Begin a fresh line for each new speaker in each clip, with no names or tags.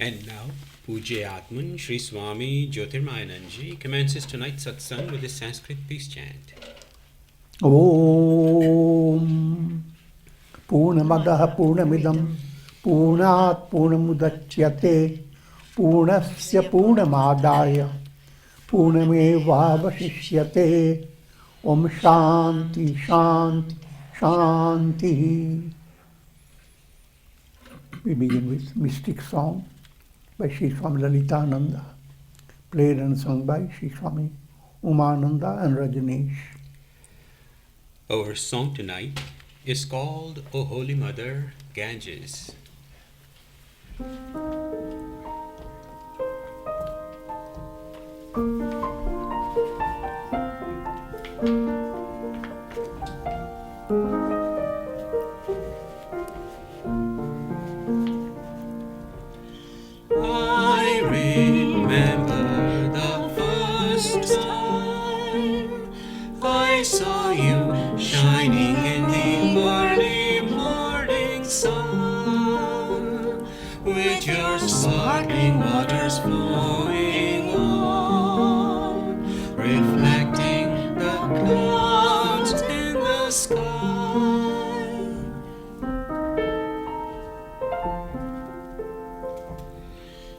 And now, Pujya Atman Sri Swami Jyotirmayananda commences tonight's satsang with a Sanskrit peace chant.
Om Purnamadaha Purnamidam Purnat Purnamudachyate Purnasya Purnamadaya Purnamevavashishyate Om Shanti Shanti Shanti. We begin with Mystic Song by Sri Swami Lalitananda, played and sung by Sri Swami Umananda and Rajneesh.
Our song tonight is called O Holy Mother Ganges. I remember the first time I saw you shining in the early morning sun, with your sparkling waters flowing on, reflecting the clouds in the sky.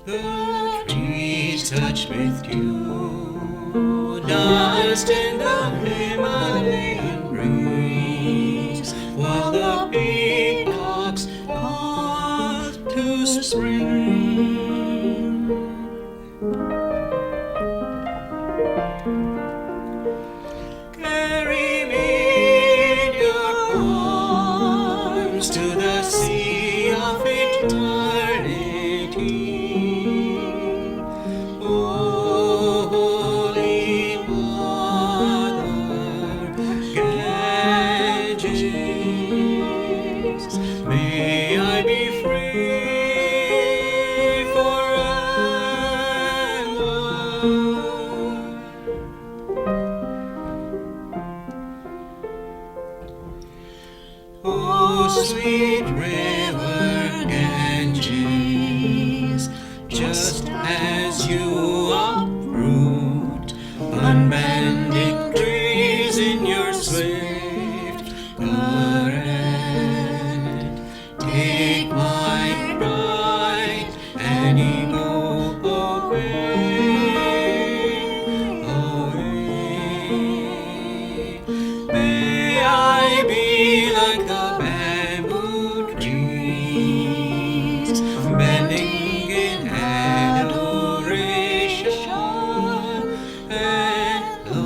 The trees touched with dew, danced in the Himalayan breeze, while the peacocks called to spring. Carry me in your arms to the sea of eternity. Oh, Holy Mother Ganges, may I be free forever. Oh, sweet river Ganges, just as you uproot unbending trees in your swift current, take my pride and ego away, away. May I be like the bamboo trees, bending in adoration and love.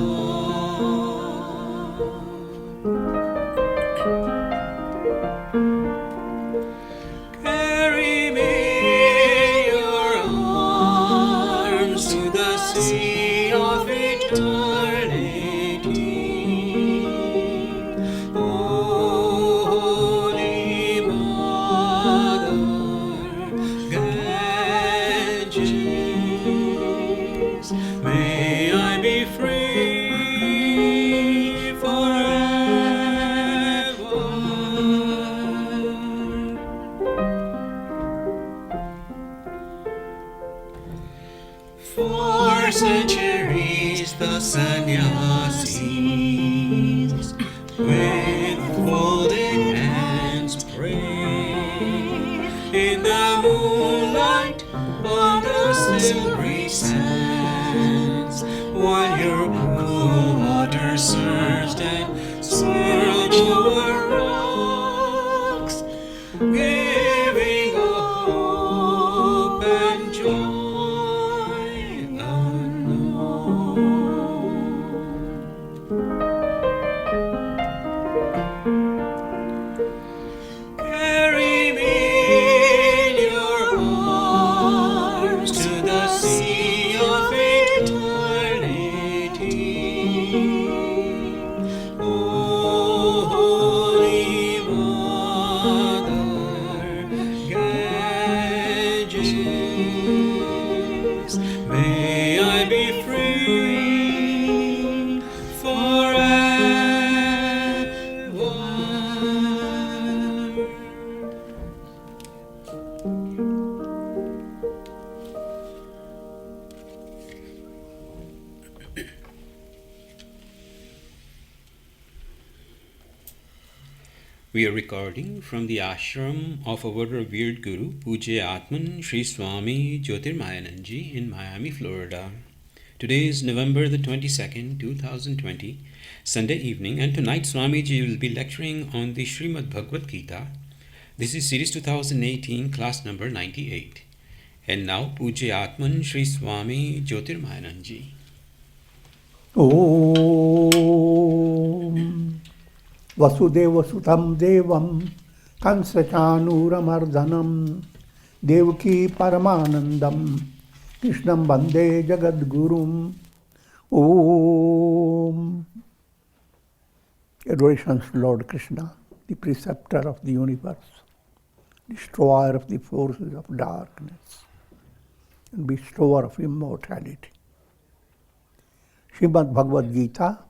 Carry me in your arms to the sea of eternity. Oh, Holy Mother Ganges, may I be free forever. For centuries the sannyasis with folded hands pray in the moonlight on the silvery sands, while your cool water surged and swirled over rocks, giving a hope and joy unknown. Carry me in your arms to the sea of eternity. Oh, We are recording from the ashram of our revered Guru, Pujya Atman Sri Swami Jyotirmayananda in Miami, Florida. Today is November the 22nd, 2020, Sunday evening, and tonight Swamiji will be lecturing on the Srimad Bhagavad Gita. This is series 2018, class number 98. And now Pujya Atman Sri Swami Jyotirmayananda.
Om Vasudeva Sutam Devam Kansachanuramardanam Devaki Paramanandam Krishnam Bande Jagadgurum. Om. Adorations to Lord Krishna, the preceptor of the universe, destroyer of the forces of darkness, and bestower of immortality. Srimad Bhagavad Gita,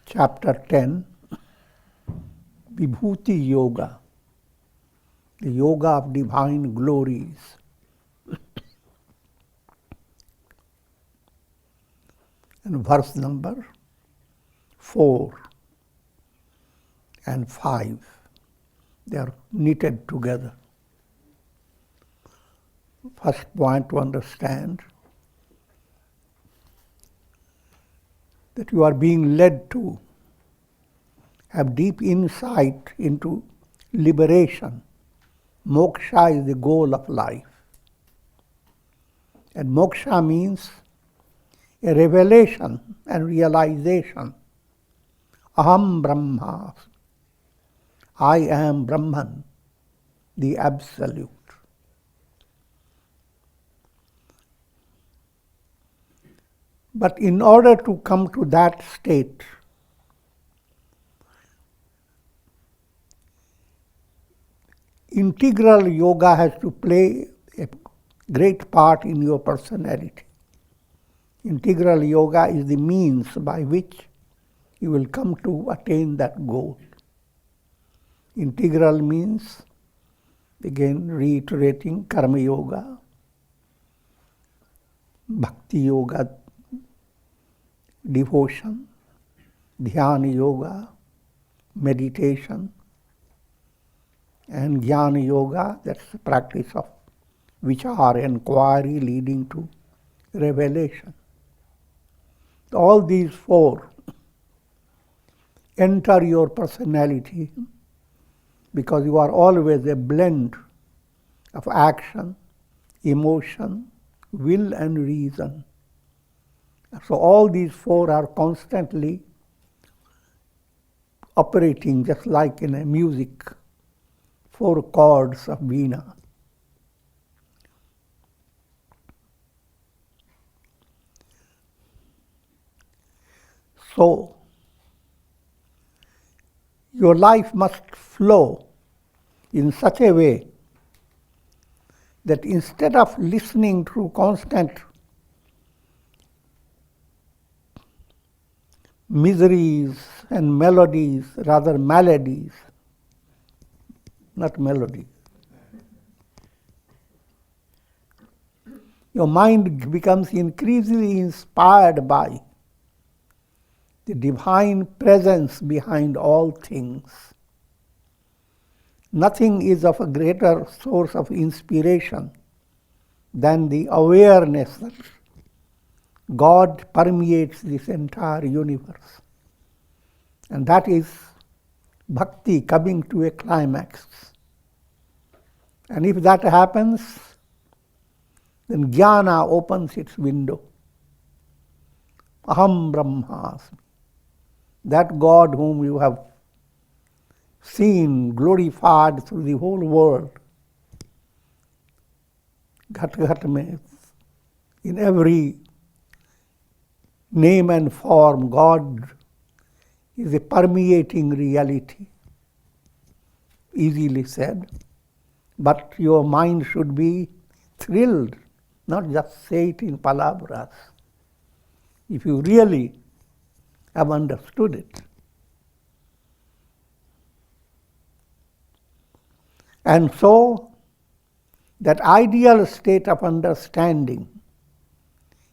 Chapter 10, Vibhuti Yoga, the Yoga of Divine Glories. And verse number 4 and 5, they are knitted together. First point to understand that you are being led to have deep insight into liberation. Moksha is the goal of life. And moksha means a revelation and realization. Aham Brahma. I am Brahman, the Absolute. But in order to come to that state, integral yoga has to play a great part in your personality. Integral yoga is the means by which you will come to attain that goal. Integral means, again reiterating, karma yoga, bhakti yoga, devotion, dhyana yoga, meditation, and jnana yoga, that's the practice of vichar, inquiry leading to revelation. All these four enter your personality because you are always a blend of action, emotion, will and reason. So all these four are constantly operating just like in a music, four chords of veena. So, your life must flow in such a way that instead of listening to constant miseries and melodies, rather maladies, not melody, your mind becomes increasingly inspired by the divine presence behind all things. Nothing is of a greater source of inspiration than the awareness that God permeates this entire universe. And that is bhakti coming to a climax. And if that happens, then jnana opens its window. Aham Brahmasmi. That God whom you have seen glorified through the whole world, Ghat Ghat mein, in every name and form, God is a permeating reality. Easily said, but your mind should be thrilled, not just say it in palavras. If you really have understood it. And so, that ideal state of understanding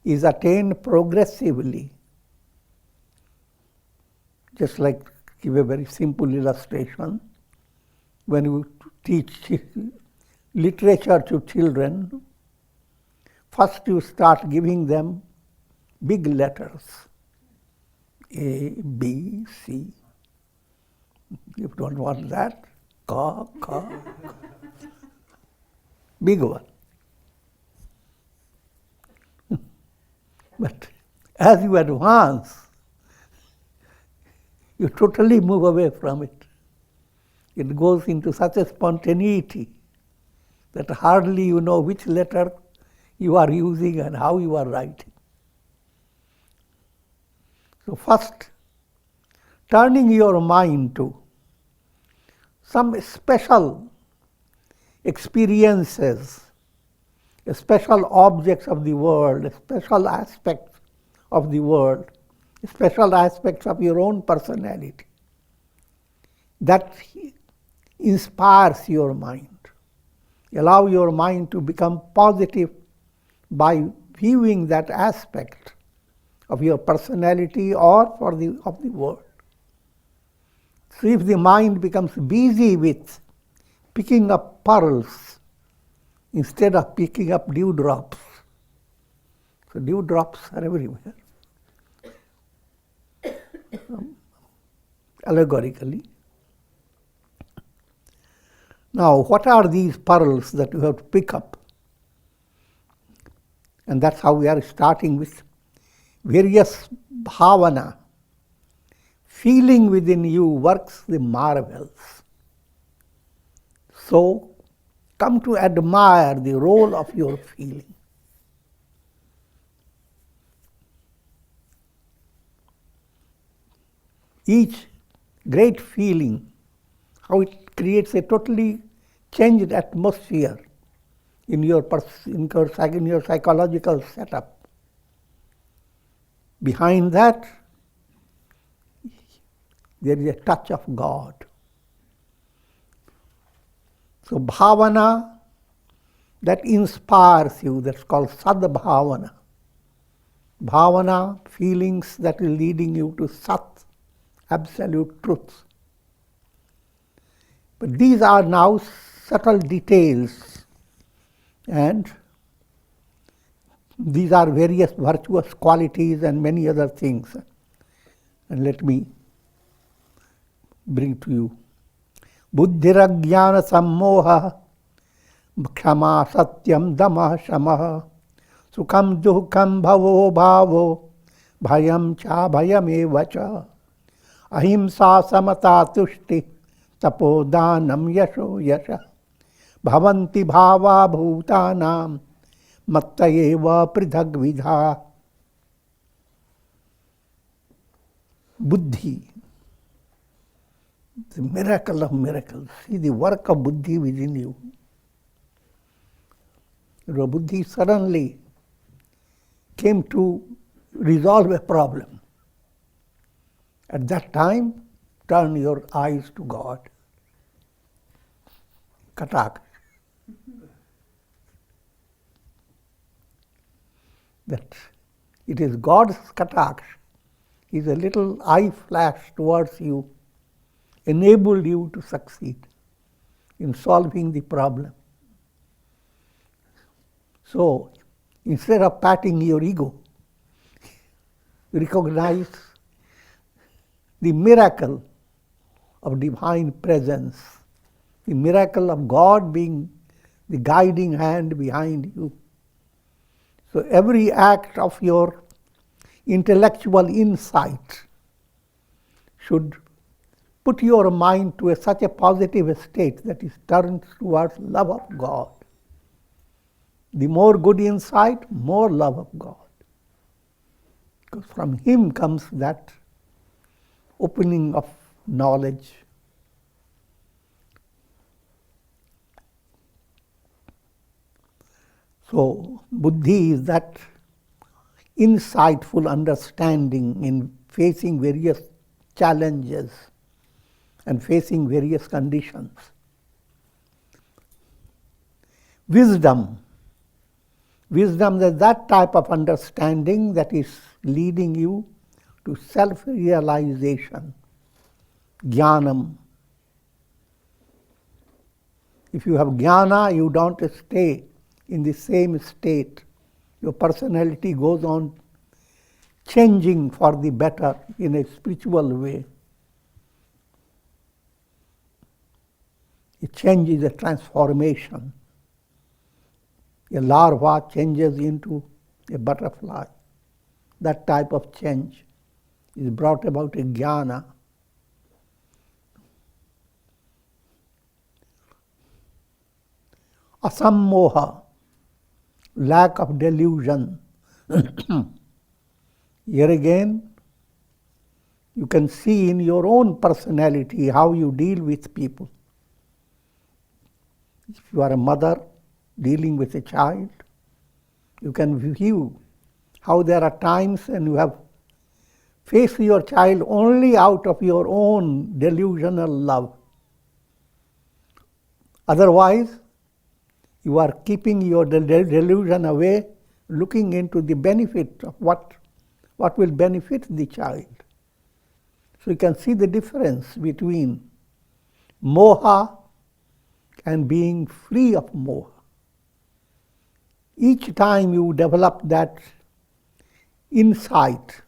is attained progressively. Just like give a very simple illustration. When you teach literature to children, first you start giving them big letters, A, B, C. If you don't want that, Ka, Ka, big one. But as you advance, you totally move away from it. It goes into such a spontaneity that hardly you know which letter you are using and how you are writing. So first, turning your mind to some special experiences, special objects of the world, special aspects of the world, special aspects of your own personality. That inspires your mind. Allow your mind to become positive by viewing that aspect of your personality or of the world. So if the mind becomes busy with picking up pearls instead of picking up dewdrops, so dewdrops are everywhere, allegorically. Now, what are these pearls that you have to pick up? And that's how we are starting with various bhavana. Feeling within you works the marvels. So, come to admire the role of your feeling. Each great feeling, how it creates a totally changed atmosphere in your psychological setup. Behind that, there is a touch of God. So bhavana that inspires you, that's called sadbhavana. Bhavana, feelings that are leading you to sat, absolute truth. But these are now subtle details, and these are various virtuous qualities and many other things. And let me bring to you. Buddhirajnana sammoha, kshama satyam dama shamaha, sukham dukham bhavo bhavo, bhayam cha bhayameva cha, ahimsa samata tushti, tapodanam yasho yasha, bhavanti bhava bhutanam, mattayeva pridhag vidha. Buddhi, the miracle of miracles. See the work of buddhi within you. Your buddhi suddenly came to resolve a problem. At that time, turn your eyes to God. Katak. That it is God's katak. Is a little eye flash towards you, enabled you to succeed in solving the problem. So, instead of patting your ego, recognize the miracle of divine presence, the miracle of God being the guiding hand behind you. So every act of your intellectual insight should put your mind to such a positive state that is turned towards love of God. The more good insight, more love of God. Because from Him comes that opening of knowledge. So, buddhi is that insightful understanding in facing various challenges and facing various conditions. Wisdom is that type of understanding that is leading you to self-realization, jnanam. If you have jnana, you don't stay in the same state. Your personality goes on changing for the better in a spiritual way. A change is a transformation. A larva changes into a butterfly. That type of change is brought about in jnana. Asammoha, lack of delusion. Here again, you can see in your own personality how you deal with people. If you are a mother dealing with a child, you can view how there are times when you have faced your child only out of your own delusional love. Otherwise, you are keeping your delusion away, looking into the benefit of what will benefit the child. So you can see the difference between moha and being free of moha. Each time you develop that insight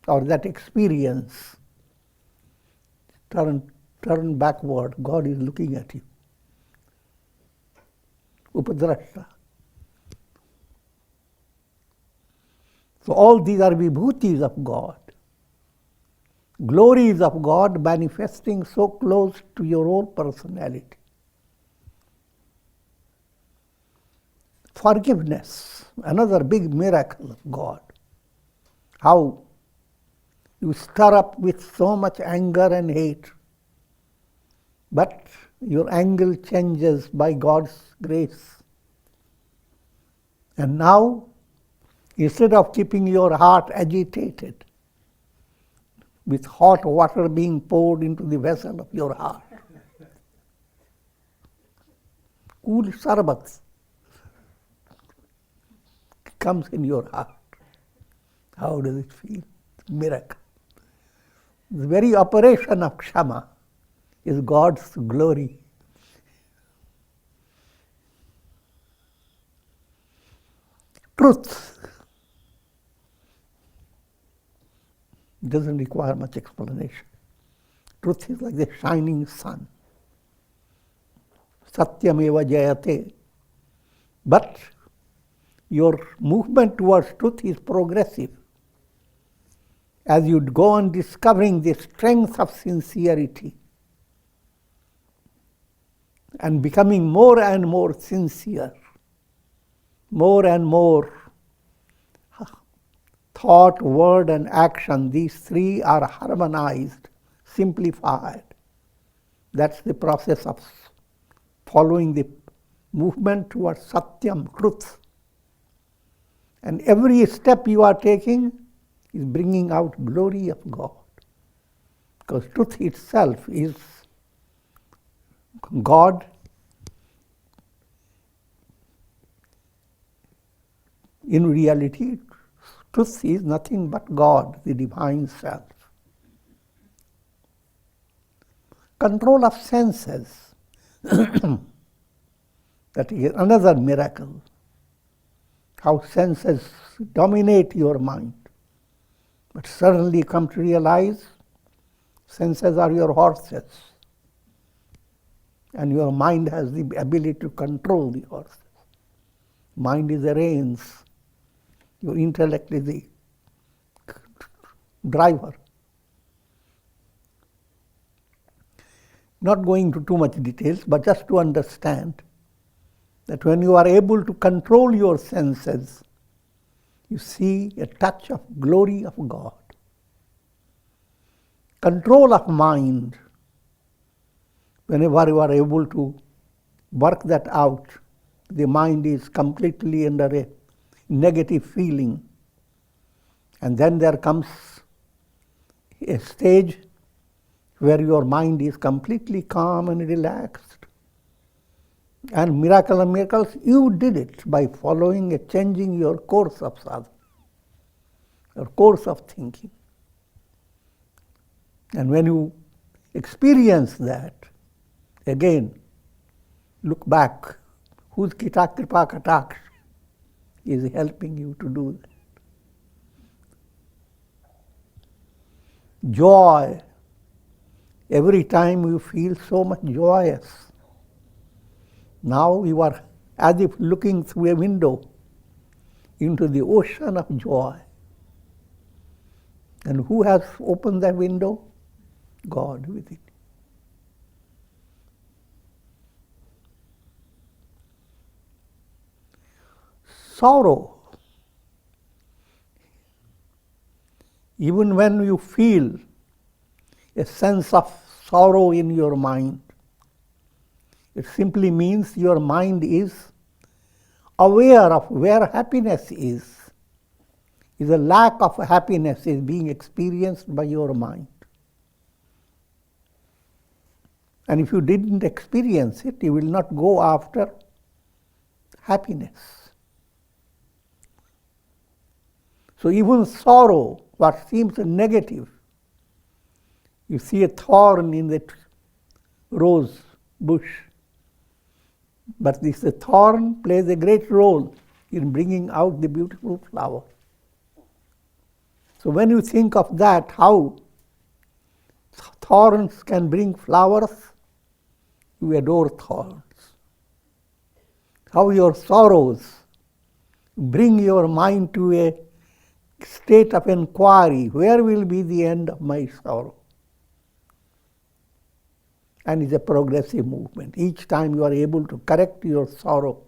or that experience, turn backward, God is looking at you. Upadrashta. So all these are vibhutis of God, glories of God manifesting so close to your own personality. Forgiveness, another big miracle of God. How you stir up with so much anger and hate, but your angle changes by God's grace. And now, instead of keeping your heart agitated with hot water being poured into the vessel of your heart, cool sarbat comes in your heart. How does it feel? Miracle. The very operation of Kshama is God's glory. Truth doesn't require much explanation. Truth is like the shining sun. Satyameva jayate. But your movement towards truth is progressive. As you go on discovering the strength of sincerity and becoming more and more sincere, more and more thought, word, and action, these three are harmonized, simplified. That's the process of following the movement towards satyam, truth. And every step you are taking is bringing out glory of God. Because truth itself is God. In reality, truth is nothing but God, the divine self. Control of senses. That is another miracle. How senses dominate your mind. But suddenly you come to realize senses are your horses. And your mind has the ability to control the horses. Mind is the reins. Your intellect is the driver. Not going into too much details, but just to understand that when you are able to control your senses, you see a touch of glory of God. Control of mind, whenever you are able to work that out, the mind is completely under a negative feeling. And then there comes a stage where your mind is completely calm and relaxed. And miracle and miracles, you did it by following and changing your course of sadhana, your course of thinking. And when you experience that. Again, look back. Whose Kita Kripa Kataksh is helping you to do that? Joy. Every time you feel so much joyous. Now you are as if looking through a window into the ocean of joy. And who has opened that window? God within. Sorrow. Even when you feel a sense of sorrow in your mind, it simply means your mind is aware of where happiness is. A lack of happiness is being experienced by your mind. And if you didn't experience it, you will not go after happiness. So even sorrow, what seems negative, you see a thorn in the rose bush, but this thorn plays a great role in bringing out the beautiful flower. So when you think of that, how thorns can bring flowers, you adore thorns. How your sorrows bring your mind to a state of inquiry, where will be the end of my sorrow? And it's a progressive movement. Each time you are able to correct your sorrow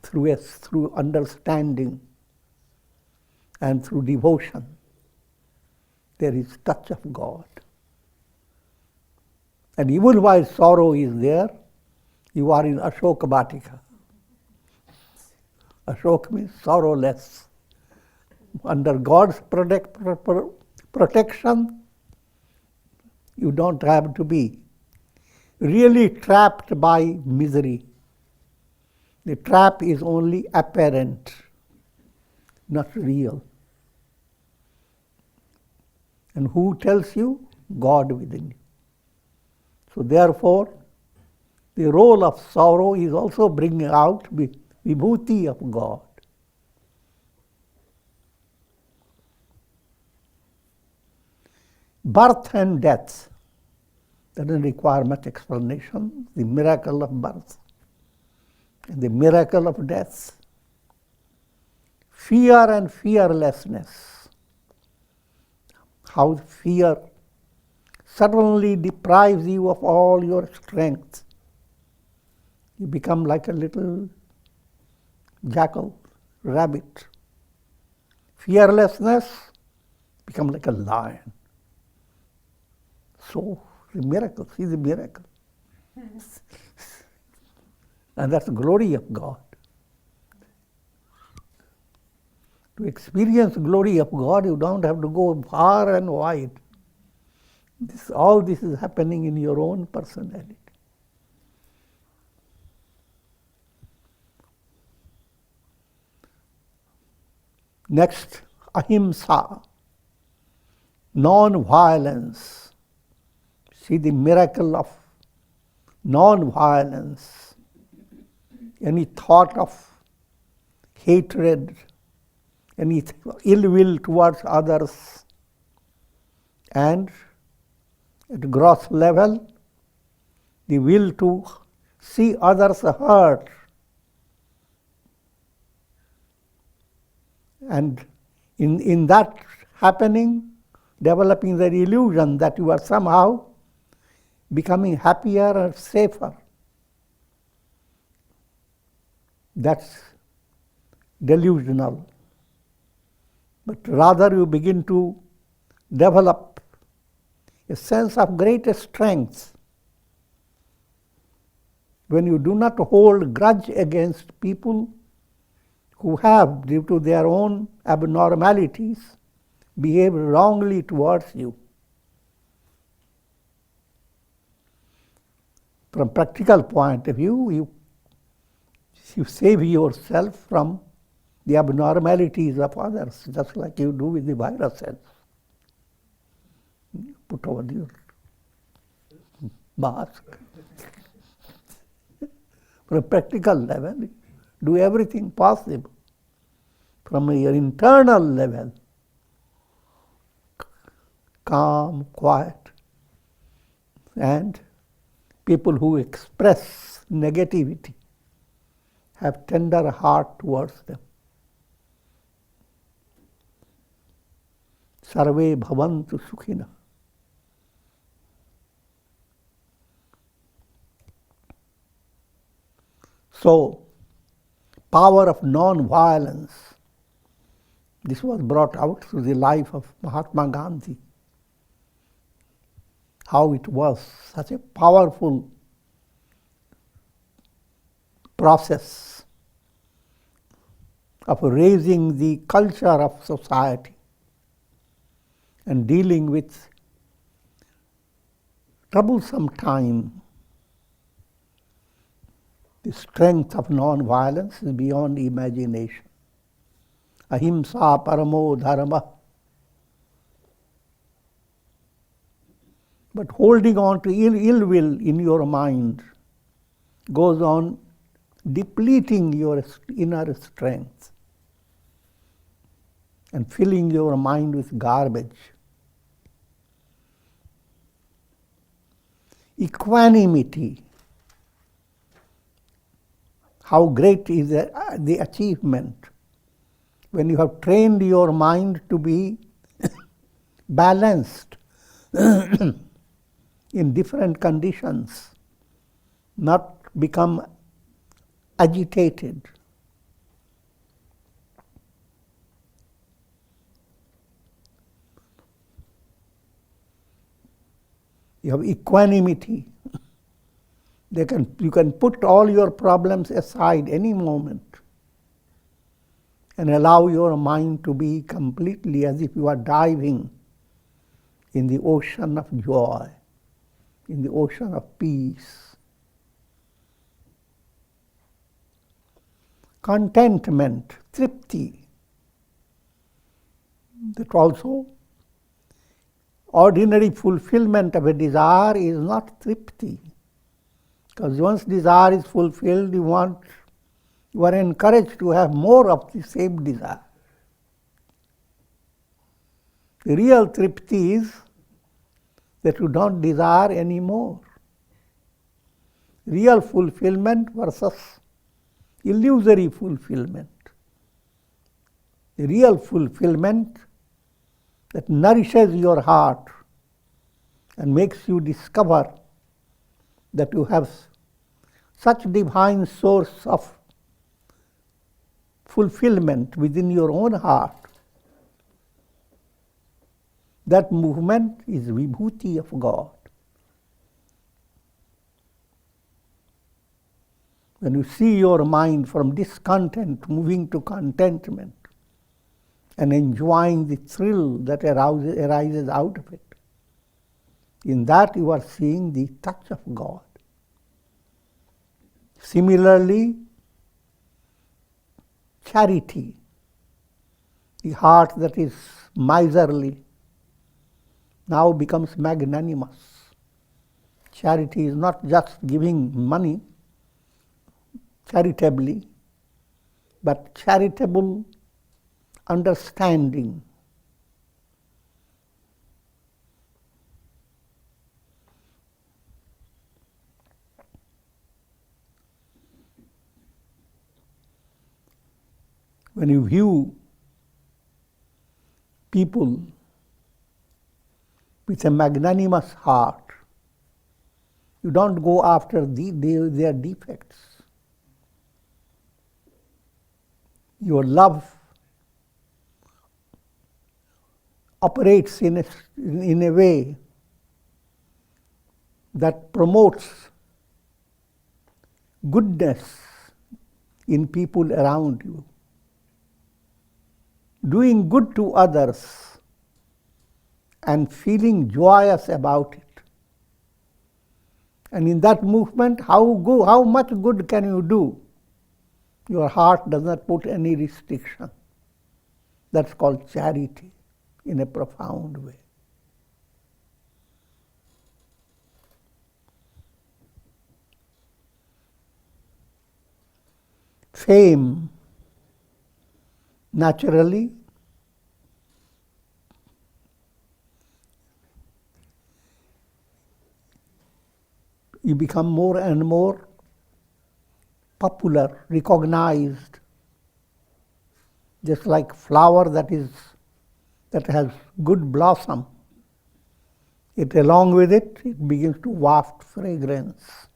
through understanding and through devotion, there is touch of God. And even while sorrow is there, you are in Ashoka Bhatika. Ashoka means sorrowless. Under God's protection, you don't have to be really trapped by misery. The trap is only apparent, not real. And who tells you? God within you. So therefore, the role of sorrow is also bringing out vibhuti of God. Birth and death doesn't require much explanation. The miracle of birth and the miracle of death. Fear and fearlessness. How fear suddenly deprives you of all your strength. You become like a little jackal, rabbit. Fearlessness, become like a lion. So, the miracle, see the miracle. And that's the glory of God. To experience the glory of God, you don't have to go far and wide. All this is happening in your own personality. Next, ahimsa, non-violence. See the miracle of non-violence. Any thought of hatred, any ill will towards others, and at gross level, the will to see others hurt. And in that happening, developing the illusion that you are somehow becoming happier or safer. That's delusional. But rather you begin to develop a sense of greater strength when you do not hold grudge against people who have, due to their own abnormalities, behaved wrongly towards you. From practical point of view, you save yourself from the abnormalities of others, just like you do with the viruses. Put over your mask. From a practical level, do everything possible. From your internal level, calm, quiet, and people who express negativity have tender heart towards them. Sarve bhavantu sukhina. So, power of non-violence, this was brought out through the life of Mahatma Gandhi. How it was such a powerful process of raising the culture of society and dealing with troublesome time. The strength of non-violence is beyond imagination. Ahimsa paramo dharma. But holding on to ill will in your mind goes on depleting your inner strength and filling your mind with garbage. Equanimity. How great is the achievement when you have trained your mind to be balanced in different conditions, not become agitated. You have equanimity. You can put all your problems aside any moment and allow your mind to be completely as if you are diving in the ocean of joy, in the ocean of peace. Contentment, tripti. That also, ordinary fulfillment of a desire is not tripti. Because once desire is fulfilled, you are encouraged to have more of the same desire. The real tripti is that you don't desire any more. Real fulfillment versus illusory fulfillment. The real fulfillment that nourishes your heart and makes you discover that you have such divine source of fulfillment within your own heart. That movement is vibhuti of God. When you see your mind from discontent moving to contentment and enjoying the thrill that arises out of it, in that you are seeing the touch of God. Similarly, charity, the heart that is miserly, now becomes magnanimous. Charity is not just giving money charitably, but charitable understanding. When you view people with a magnanimous heart, you don't go after their defects. Your love operates in a way that promotes goodness in people around you. Doing good to others and feeling joyous about it. And in that movement, how much good can you do? Your heart does not put any restriction. That's called charity in a profound way. fame, naturally you become more and more popular, recognized, just like flower that has good blossom. Along with it, it begins to waft fragrance.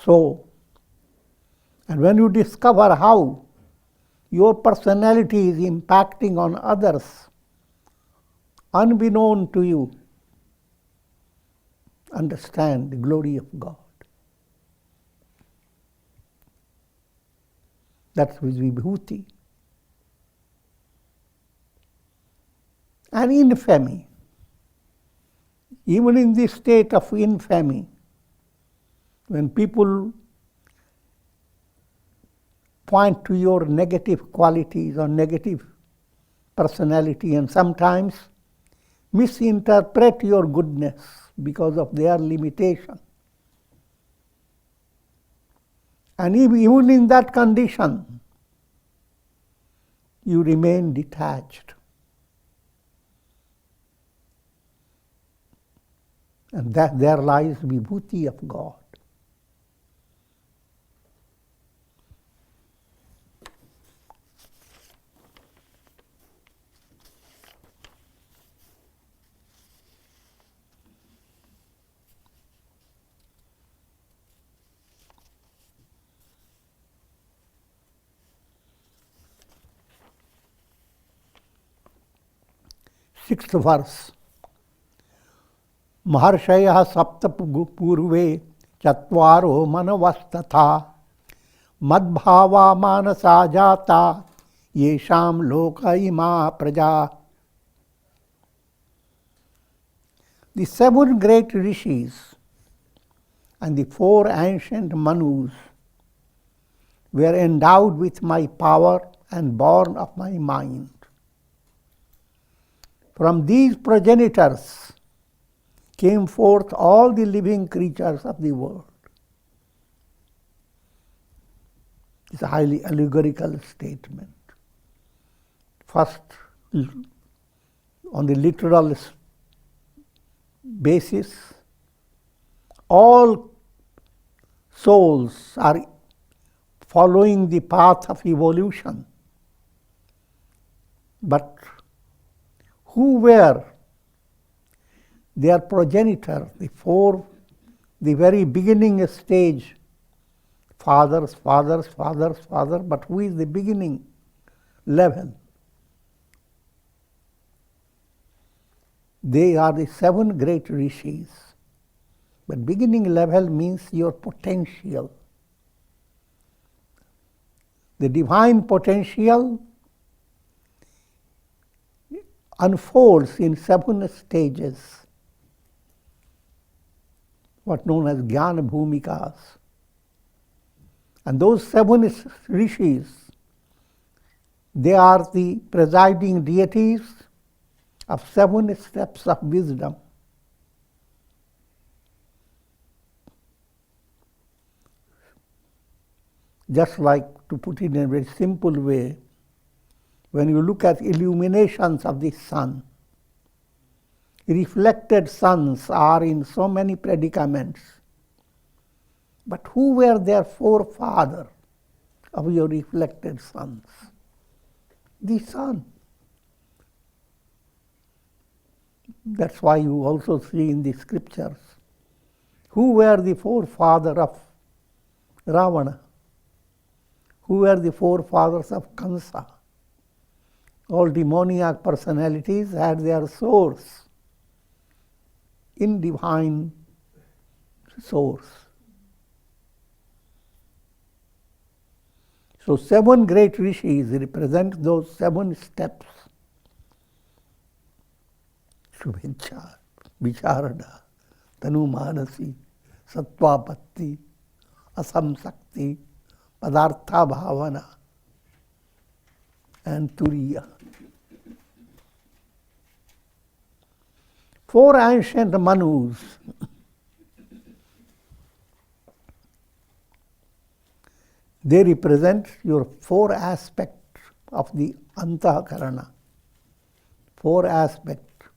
So, and when you discover how your personality is impacting on others, unbeknown to you, understand the glory of God. That's vibhuti. And infamy. Even in this state of infamy, when people point to your negative qualities or negative personality and sometimes misinterpret your goodness because of their limitation. And even in that condition, you remain detached. And that there lies vibhuti of God. Sixth verse. Maharshaya sapta purve chatvaro manavasthatha madbhava manasa jata yesham loka ima praja. The 7 great rishis and the 4 ancient manus were endowed with my power and born of my mind. From these progenitors came forth all the living creatures of the world. It's a highly allegorical statement. First, on the literal basis, all souls are following the path of evolution. But who were their progenitor, the very beginning stage, fathers, but who is the beginning level? They are the 7 great rishis. But beginning level means your potential. The divine potential unfolds in 7 stages, what known as Jnana Bhumikas. And those 7 rishis, they are the presiding deities of 7 steps of wisdom. Just like, to put it in a very simple way, when you look at illuminations of the sun, reflected suns are in so many predicaments. But who were their forefathers of your reflected suns? The sun. That's why you also see in the scriptures, who were the forefathers of Ravana? Who were the forefathers of Kansa? All demoniac personalities had their source in divine source. So 7 great rishis represent those 7 steps. Shubhecha, Vicharada, Tanumanasi, Sattvapatti, Asamsakti, Padartha Bhavana, and Turiya. 4 ancient manus They represent your four aspects of the Antakarana. Four aspects.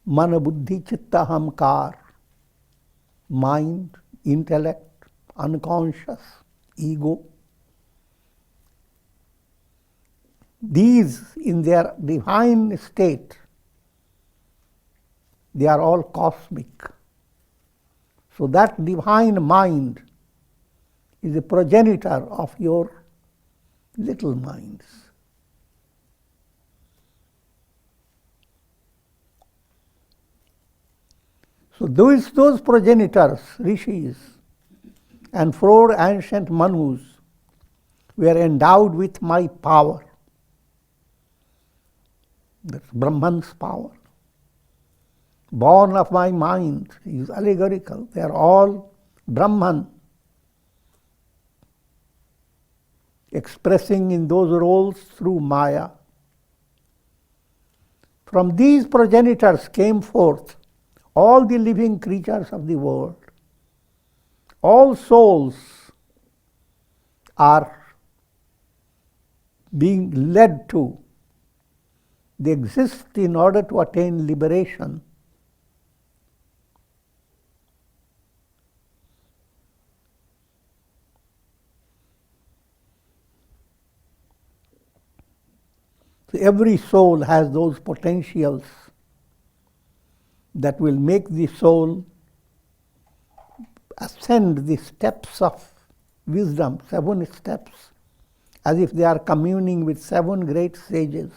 Mana, Buddhi, Chitta, Ahamkar. Mind, intellect, unconscious, ego. These, in their divine state, they are all cosmic. So that divine mind is the progenitor of your little minds. So those progenitors, rishis, and four ancient manus were endowed with my power. That's Brahman's power. Born of my mind is allegorical. They are all Brahman, expressing in those roles through Maya. From these progenitors came forth all the living creatures of the world. All souls are being led to. They exist in order to attain liberation. So every soul has those potentials that will make the soul ascend the steps of wisdom, 7 steps, as if they are communing with 7 great sages.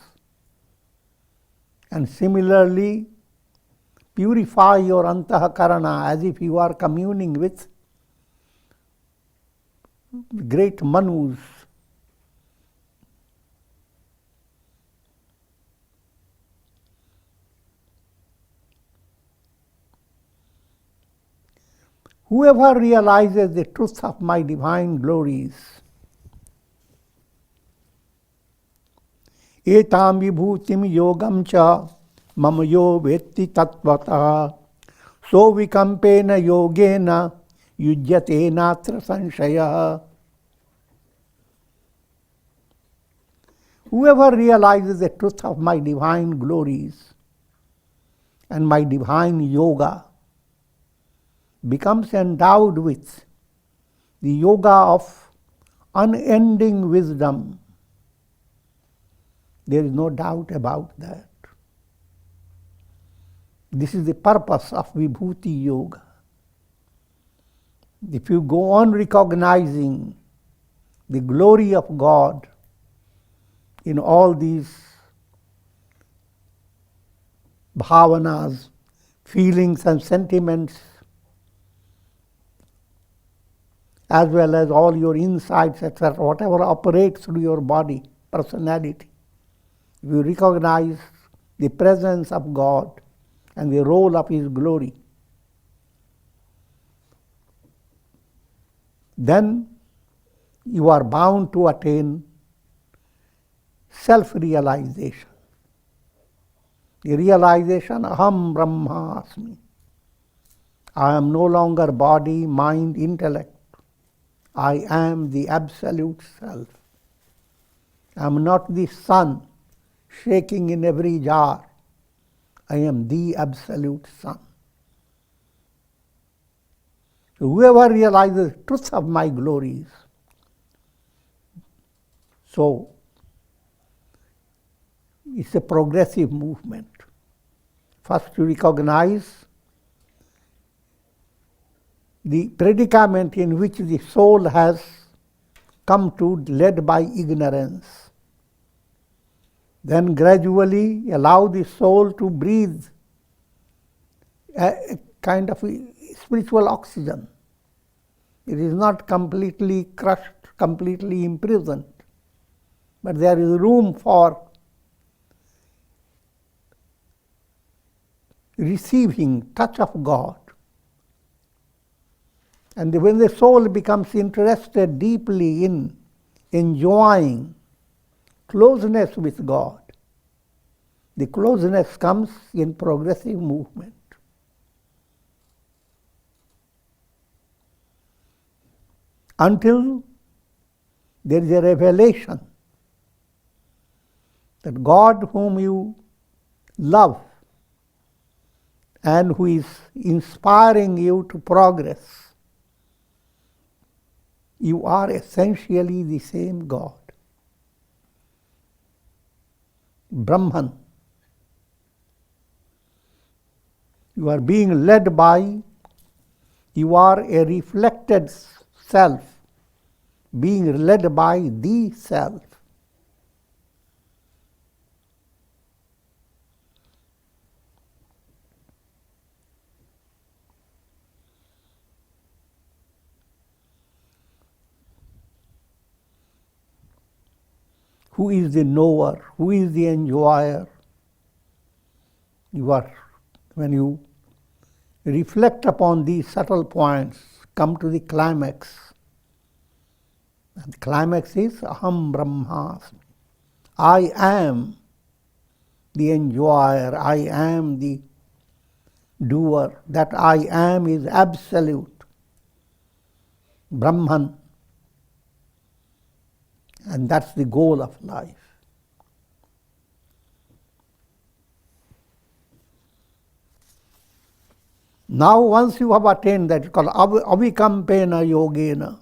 And similarly, purify your antahakarana as if you are communing with great manus. Whoever realizes the truth of my divine glories, etam vibhutim yogam cha mama yo vetti tattvata so vikampena yogena yujyate natra sanshaya. Whoever realizes the truth of my divine glories and my divine yoga becomes endowed with the yoga of unending wisdom. There is no doubt about that. This is the purpose of Vibhuti Yoga. If you go on recognizing the glory of God in all these bhavanas, feelings and sentiments, as well as all your insights, etc., whatever operates through your body, personality, if you recognize the presence of God and the role of His glory, then you are bound to attain self-realization. The realization, aham brahmasmi. I am no longer body, mind, intellect. I am the absolute self. I am not the sun shaking in every jar. I am the absolute sun. So whoever realizes the truth of my glories, so it's a progressive movement. First you recognize the predicament in which the soul has come to, led by ignorance. Then gradually allow the soul to breathe a kind of spiritual oxygen. It is not completely crushed, completely imprisoned, but there is room for receiving touch of God. And when the soul becomes interested deeply in enjoying closeness with God, the closeness comes in progressive movement. until there is a revelation that God whom you love and who is inspiring you to progress, you are essentially the same God. Brahman. You are being led by, you are a reflected self, being led by the self. Who is the knower? Who is the enjoyer? You are, when you reflect upon these subtle points, come to the climax. And the climax is Aham Brahmasmi. I am the enjoyer. I am the doer. That I am is absolute. Brahman. And that's the goal of life. Now once you have attained that, it's called avikampena yogena.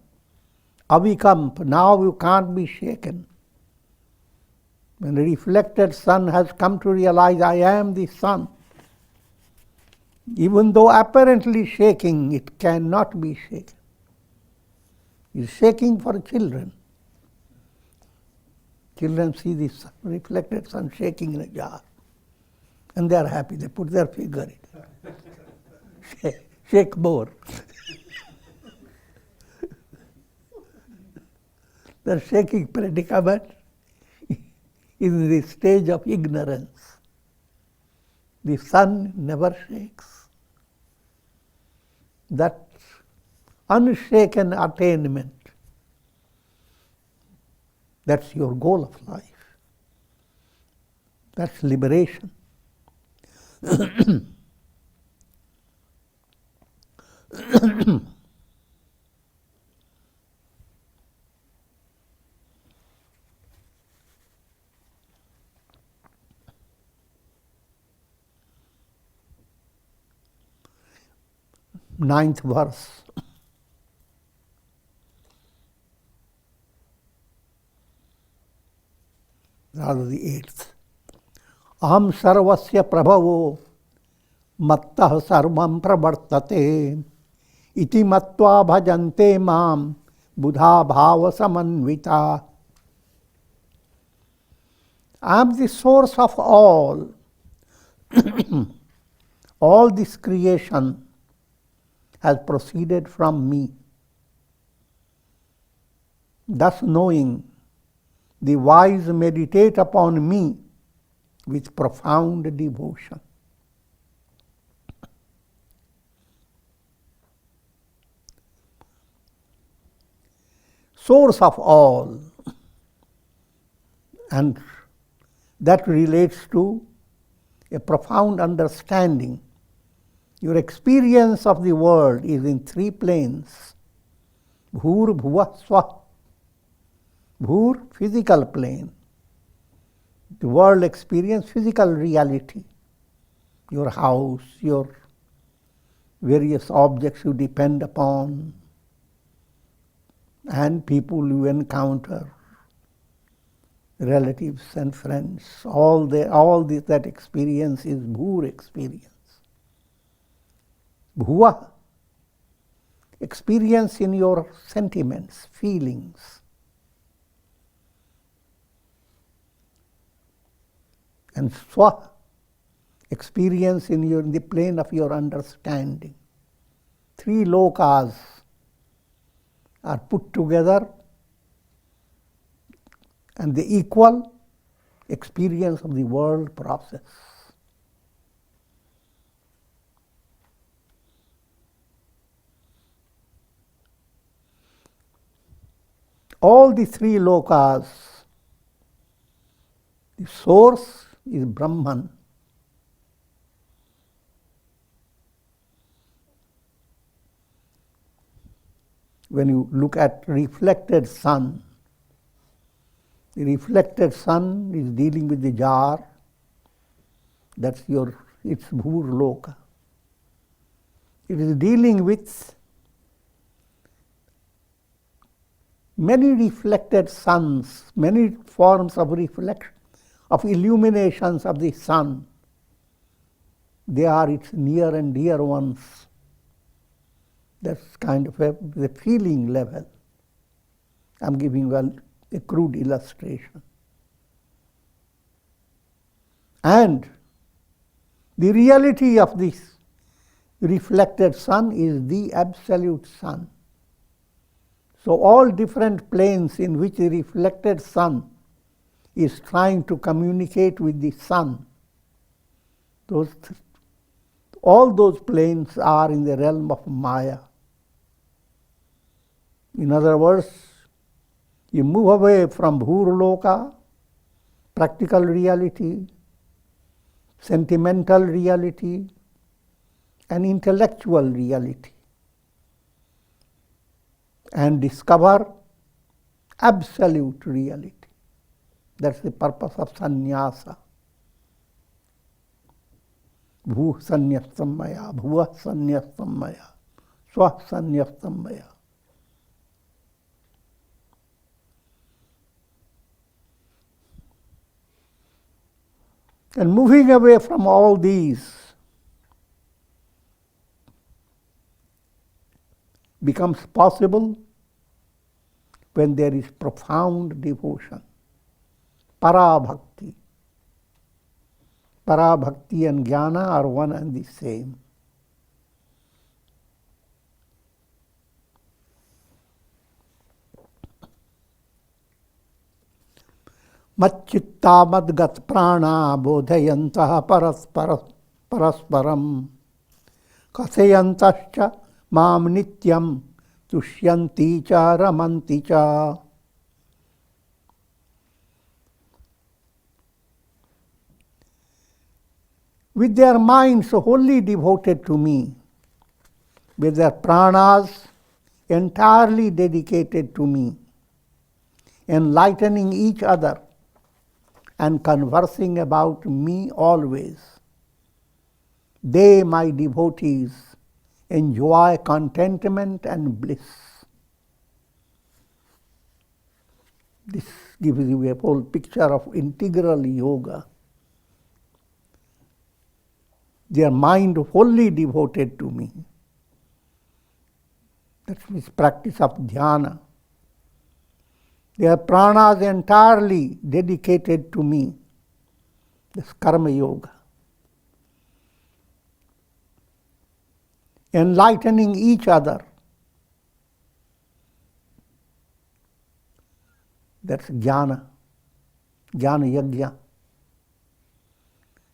Avikamp, now you can't be shaken. When the reflected sun has come to realize, I am the sun, even though apparently shaking, it cannot be shaken. It's shaking for children. Children see the reflected sun shaking in a jar, and they are happy. They put their finger in it. Shake more. The shaking predicament is the stage of ignorance. The sun never shakes. That unshaken attainment, that's your goal of life. That's liberation. Ninth verse. Rather the eighth. Aham sarvasya prabhavo mattah sarvam pravartate iti mattva bhajante mam buddha bhava samanvita. I am the source of all. All this creation has proceeded from me. Thus knowing, the wise meditate upon me with profound devotion. Source of all, and that relates to a profound understanding. Your experience of the world is in three planes. Bhur, bhuva, swa. Bhur, physical plane. The world experience, physical reality. Your house, your various objects you depend upon, and people you encounter, relatives and friends. All this, that experience is Bhur experience. Bhuva, experience in your sentiments, feelings. And Swa, experience in the plane of your understanding. Three lokas are put together, and the equal experience of the world process. All the three lokas, the source is Brahman. when you look at reflected sun, the reflected sun is dealing with the jar. That's its bhurloka. It is dealing with many reflected suns, many forms of reflection, of illuminations of the sun. They are its near and dear ones. That's kind of the feeling level. I'm giving a crude illustration. And the reality of this reflected sun is the absolute sun. So all different planes in which the reflected sun is trying to communicate with the sun, all those planes are in the realm of Maya. In other words, you move away from Bhurloka, practical reality, sentimental reality, and intellectual reality, and discover absolute reality. That's the purpose of sannyasa. Bhu sannyastam maya, bhuva sannyastam maya, swa sannyastam maya. And moving away from all these becomes possible when there is profound devotion. Parabhakti. Parabhakti and jnana are one and the same. Macchitta madgat prana bodhayantaha parasparam kathayantascha mam nityam tushyanti cha ramanti cha. With their minds wholly devoted to me, with their pranas entirely dedicated to me, enlightening each other and conversing about me always, they, my devotees, enjoy contentment and bliss. This gives you a whole picture of integral yoga. Their mind wholly devoted to me. That's this practice of dhyana. Their pranas entirely dedicated to me. This karma yoga. Enlightening each other. That's jnana. Jnana yajna.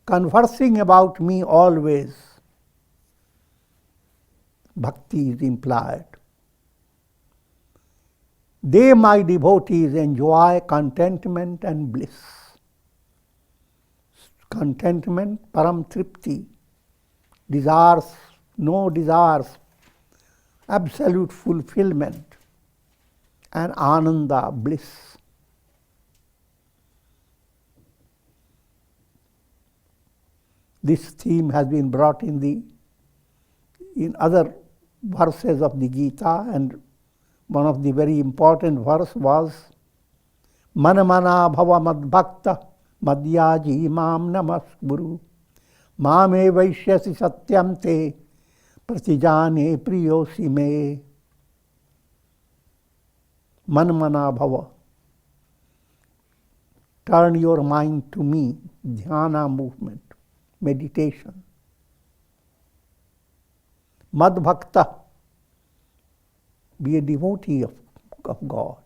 Conversing about me always. Bhakti is implied. They, my devotees, enjoy contentment and bliss. Contentment, param tripti, desires, no desires, absolute fulfillment, and ananda, bliss. This theme has been brought in other verses of the Gita, and one of the very important verse was Manamana bhava madbhakta madhyaji mam namas guru mame vaishyasi satyam te pratijane priyosi me. Manamana bhava. Turn your mind to me. Dhyana movement. Meditation. Madbhakta. Be a devotee of God.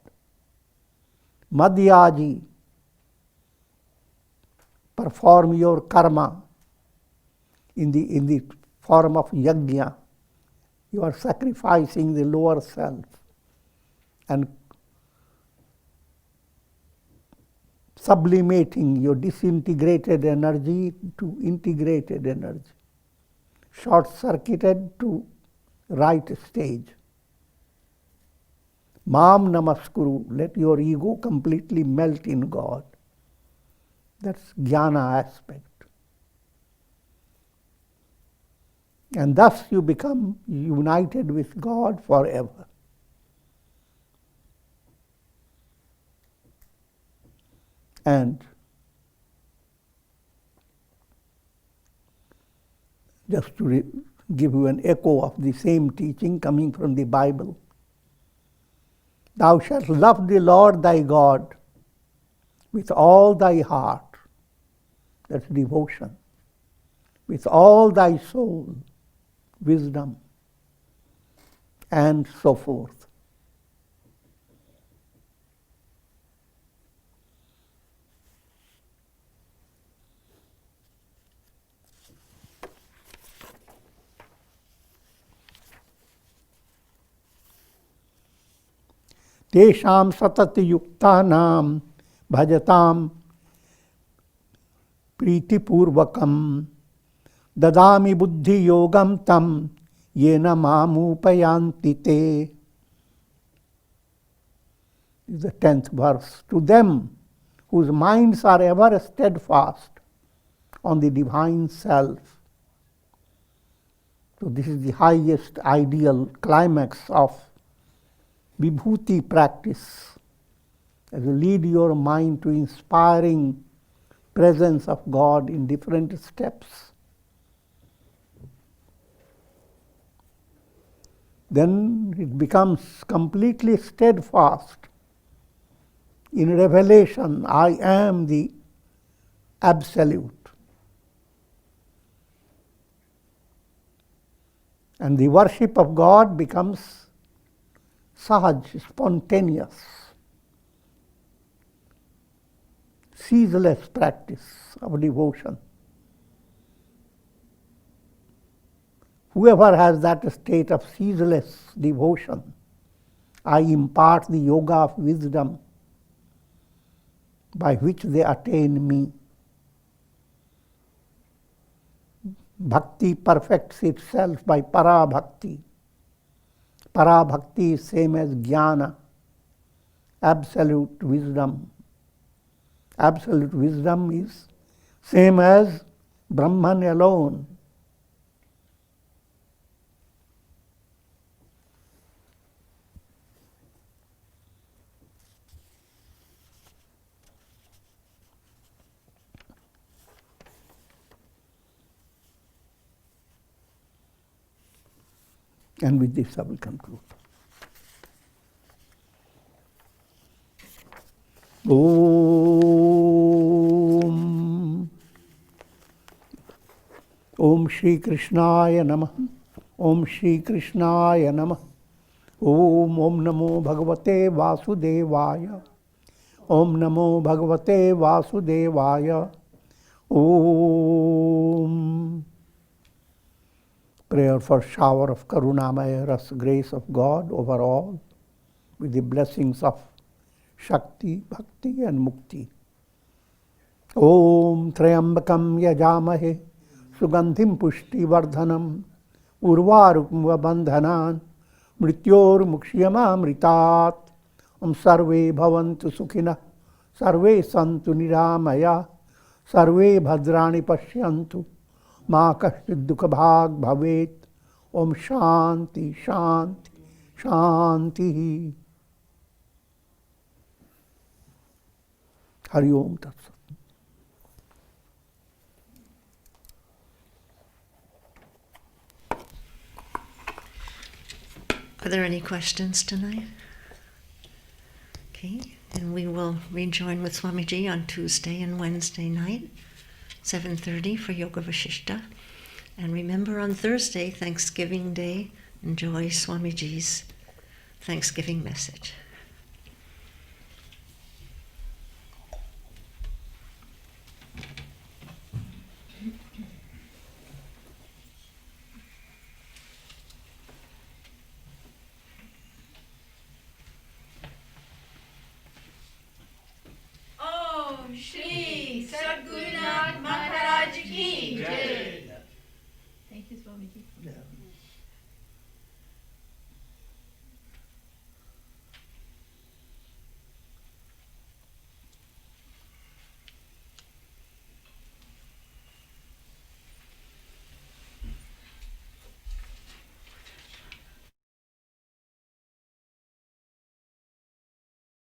Madhyaji. Perform your karma in the form of yajna. You are sacrificing the lower self and sublimating your disintegrated energy to integrated energy, short-circuited to right stage. Mam namaskuru, let your ego completely melt in God. That's jnana aspect. And thus you become united with God forever. And just to give you an echo of the same teaching coming from the Bible, thou shalt love the Lord thy God with all thy heart, that's devotion, with all thy soul, wisdom, and so forth. Tesham satati yuktanam bhajatam priti purvakam dadami buddhi yogam tam yena mamupayanti te. Is the 10th verse. To them whose minds are ever steadfast on the divine self. So this is the highest ideal climax of vibhuti practice, as you lead your mind to inspiring presence of God in different steps. Then it becomes completely steadfast in revelation. I am the Absolute. And the worship of God becomes sahaj, spontaneous, ceaseless practice of devotion. Whoever has that state of ceaseless devotion, I impart the yoga of wisdom by which they attain me. Bhakti perfects itself by para bhakti. Para bhakti is same as jnana, absolute wisdom. Absolute wisdom is same as Brahman alone. And with this I will conclude. Om. Om Shri Krishnaya Namah. Om Shri Krishnaya Namah. Om Namo Bhagavate Vasudevaya. Om Namo Bhagavate Vasudevaya. Om. Prayer for shower of Karunamaya Ras, grace of God over all, with the blessings of Shakti, Bhakti and Mukti. Om Trayambakam Yajamahe Sugandhim Pushti Vardhanam Urvarukmva Bandhanan Mrityor Mukshiyamamritat. Om Sarve Bhavantu Sukhina Sarve Santu Niramaya Sarve Bhadrani Pashyantu Ma Kashchid Dukha Bhag Bhavet. Om Shanti Shanti Shanti. Hari Om Tat Sat.
Are there any questions tonight? Okay, then we will rejoin with Swamiji on Tuesday and Wednesday night, 7:30 for Yoga Vashishta. And remember on Thursday, Thanksgiving Day, enjoy Swamiji's Thanksgiving message.
Om Shri Sadgurunath Maharaj Ki Jai. Thank you, Swamiji.
Yeah.